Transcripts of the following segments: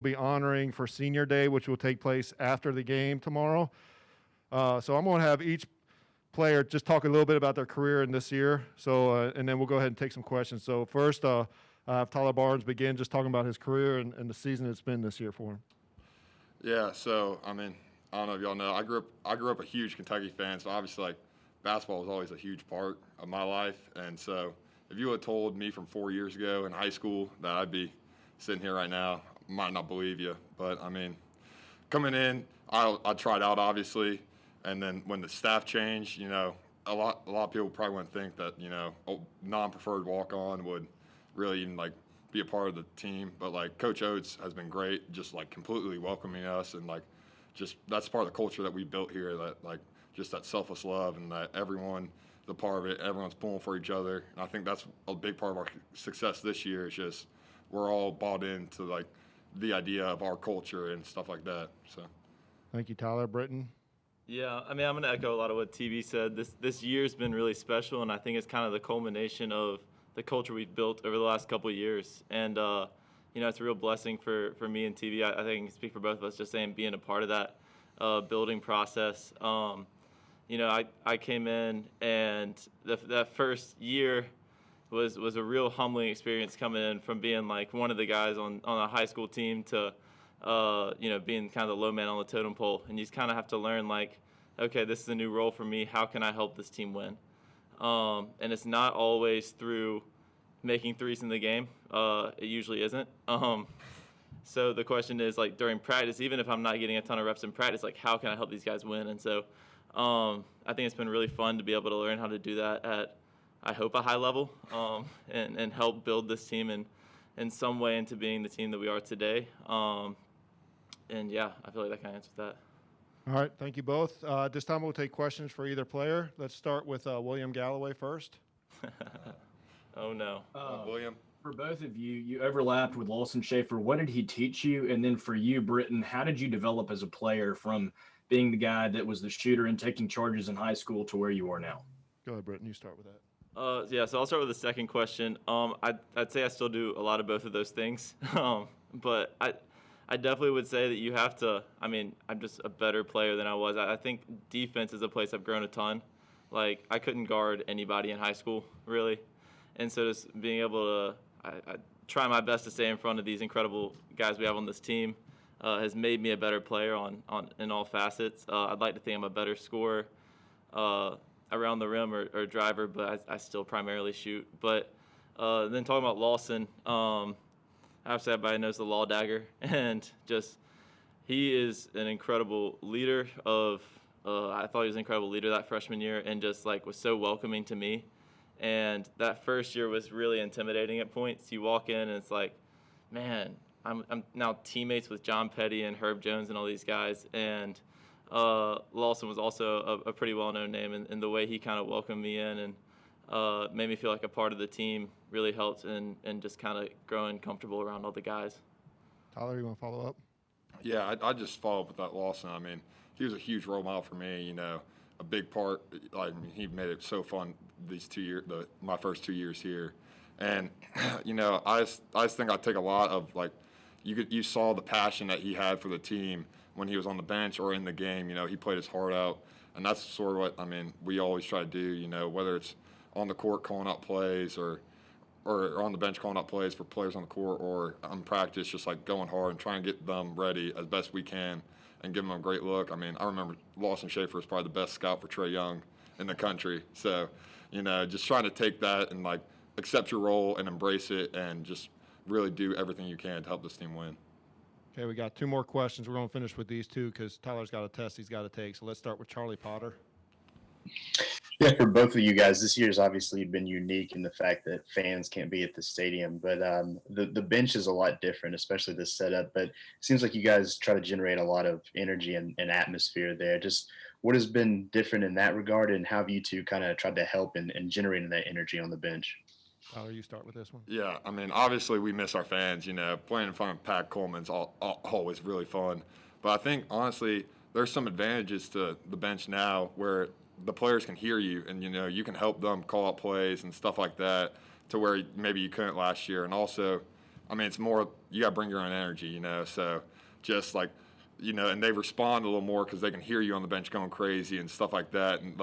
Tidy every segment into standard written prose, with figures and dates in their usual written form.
be honoring for Senior Day, which will take place after the game tomorrow. So I'm going to have each player just talk a little bit about their career in this year. So, and then we'll go ahead and take some questions. So first, I have Tyler Barnes begin just talking about his career and the season it's been this year for him. Yeah, so I mean, I don't know if y'all know, I grew up a huge Kentucky fan, so obviously like basketball was always a huge part of my life. And so if you had told me from 4 years ago in high school that I'd be sitting here right now, I might not believe you. But I mean, coming in, I tried out obviously, and then when the staff changed, a lot of people probably wouldn't think that a non-preferred walk-on would really even like be a part of the team. But like Coach Oates has been great, just like completely welcoming us, and like just that's part of the culture that we built here. That like just that selfless love, and that everyone is a part of it. Everyone's pulling for each other, and I think that's a big part of our success this year. Is just we're all bought into like the idea of our culture and stuff like that. So. Thank you, Tyler. Britton. Yeah, I mean, I'm going to echo a lot of what TV said. This year's been really special, and I think it's kind of the culmination of the culture we've built over the last couple of years. And, it's a real blessing for me and TV. I think I can speak for both of us just saying being a part of that building process. I came in, and that first year was a real humbling experience coming in from being like one of the guys on a high school team to being kind of the low man on the totem pole. And you just kind of have to learn, like, okay, this is a new role for me. How can I help this team win? And it's not always through making threes in the game. It usually isn't. So the question is, like, during practice, even if I'm not getting a ton of reps in practice, like, how can I help these guys win? And so I think it's been really fun to be able to learn how to do that at, I hope, a high level, and help build this team in some way into being the team that we are today. And yeah, I feel like that kind of answers that. All right, thank you both. This time we'll take questions for either player. Let's start with William Galloway first. Oh, no. William. For both of you, you overlapped with Lawson Schaefer. What did he teach you? And then for you, Britton, how did you develop as a player from being the guy that was the shooter and taking charges in high school to where you are now? Go ahead, Britton. You start with that. So I'll start with the second question. I'd say I still do a lot of both of those things. But I definitely would say that you have to, I'm just a better player than I was. I think defense is a place I've grown a ton. Like, I couldn't guard anybody in high school, really. And so just being able to, I try my best to stay in front of these incredible guys we have on this team has made me a better player in all facets. I'd like to think I'm a better scorer around the rim or driver, but I still primarily shoot. But then talking about Lawson, obviously everybody knows the Law Dagger, and just he is an incredible leader I thought he was an incredible leader that freshman year, and just like was so welcoming to me. And that first year was really intimidating at points. You walk in and it's like, man, I'm now teammates with John Petty and Herb Jones and all these guys. And Lawson was also a pretty well-known name, and the way he kind of welcomed me in and made me feel like a part of the team really helped and just kind of growing comfortable around all the guys. Tyler, you want to follow up? Yeah, I just follow up with that Lawson. I mean, he was a huge role model for me, a big part. I mean, he made it so fun these 2 years, my first 2 years here. And, I just think I take a lot of, like, you saw the passion that he had for the team when he was on the bench or in the game. He played his heart out. And that's sort of what, we always try to do, whether it's on the court calling out plays or on the bench calling out plays for players on the court, or on practice just like going hard and trying to get them ready as best we can and give them a great look. I remember Lawson Schaefer was probably the best scout for Trae Young in the country. So, just trying to take that and like accept your role and embrace it and just really do everything you can to help this team win. Okay, we got two more questions. We're going to finish with these two because Tyler's got a test he's got to take. So let's start with Charlie Potter. Yeah, for both of you guys, this year's obviously been unique in the fact that fans can't be at the stadium, but the bench is a lot different, especially this setup. But it seems like you guys try to generate a lot of energy and atmosphere there. Just what has been different in that regard, and how have you two kind of tried to help in generating that energy on the bench? Tyler, you start with this one. Yeah, obviously we miss our fans. Playing in front of Pat Coleman's always really fun. But I think, honestly, there's some advantages to the bench now where the players can hear you, and you can help them call out plays and stuff like that to where maybe you couldn't last year. And also, I mean, it's more you got to bring your own energy, you know. So just like, you know, and they respond a little more because they can hear you on the bench going crazy and stuff like that. And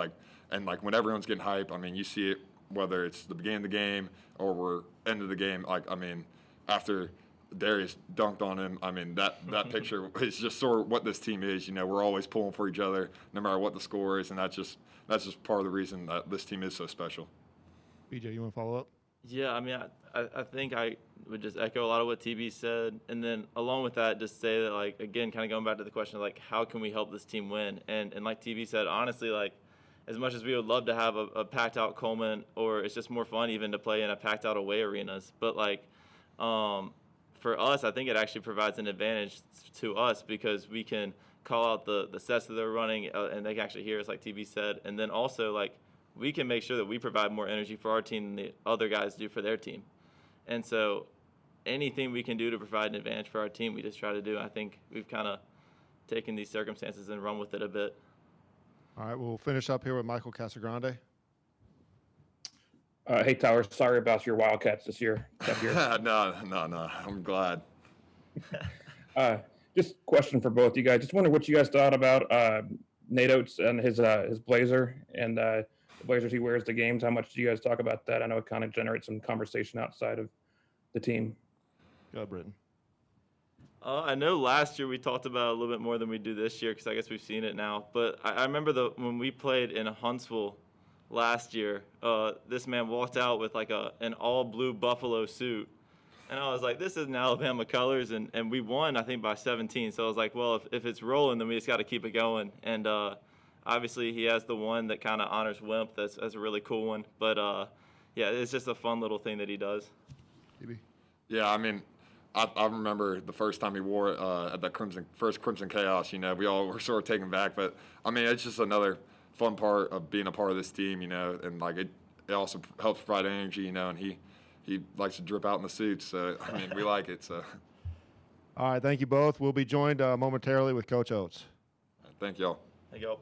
like when everyone's getting hype, I mean, you see it whether it's the beginning of the game or we're end of the game. Like, I mean, after Darius dunked on him, I mean, that picture is just sort of what this team is. You know, we're always pulling for each other no matter what the score is, and that's just part of the reason that this team is so special. BJ, you want to follow up? Yeah, I mean, I think I would just echo a lot of what TB said. And then along with that, just say that, like, again, kind of going back to the question of, like, how can we help this team win? And like TB said, honestly, like, as much as we would love to have a packed out Coleman, or it's just more fun even to play in a packed out away arenas. But, like, for us, I think it actually provides an advantage to us because we can call out the sets that they're running and they can actually hear us, like TB said. And then also, like, we can make sure that we provide more energy for our team than the other guys do for their team. And so anything we can do to provide an advantage for our team, we just try to do. I think we've kind of taken these circumstances and run with it a bit. All right, we'll finish up here with Michael Casagrande. Hey, Tyler, sorry about your Wildcats this year. Tough year. No, I'm glad. Just question for both you guys. Just wonder what you guys thought about Nate Oates and his blazer and the blazers he wears to games. How much do you guys talk about that? I know it kind of generates some conversation outside of the team. Go ahead, Britton. I know last year we talked about it a little bit more than we do this year because I guess we've seen it now. But I remember when we played in Huntsville last year, this man walked out with like an all blue Buffalo suit. And I was like, this isn't Alabama colors. And we won, I think, by 17. So I was like, well, if it's rolling, then we just got to keep it going. And obviously he has the one that kind of honors Wimp. That's a really cool one. But, yeah, it's just a fun little thing that he does. TB. Yeah, I mean, I remember the first time he wore it at that first Crimson Chaos. You know, we all were sort of taken back. But, I mean, it's just another fun part of being a part of this team, you know. And, like, it also helps provide energy, you know. And he likes to drip out in the suits. So, I mean, we like it. So, All right, thank you both. We'll be joined momentarily with Coach Oates. thank y'all. There you go.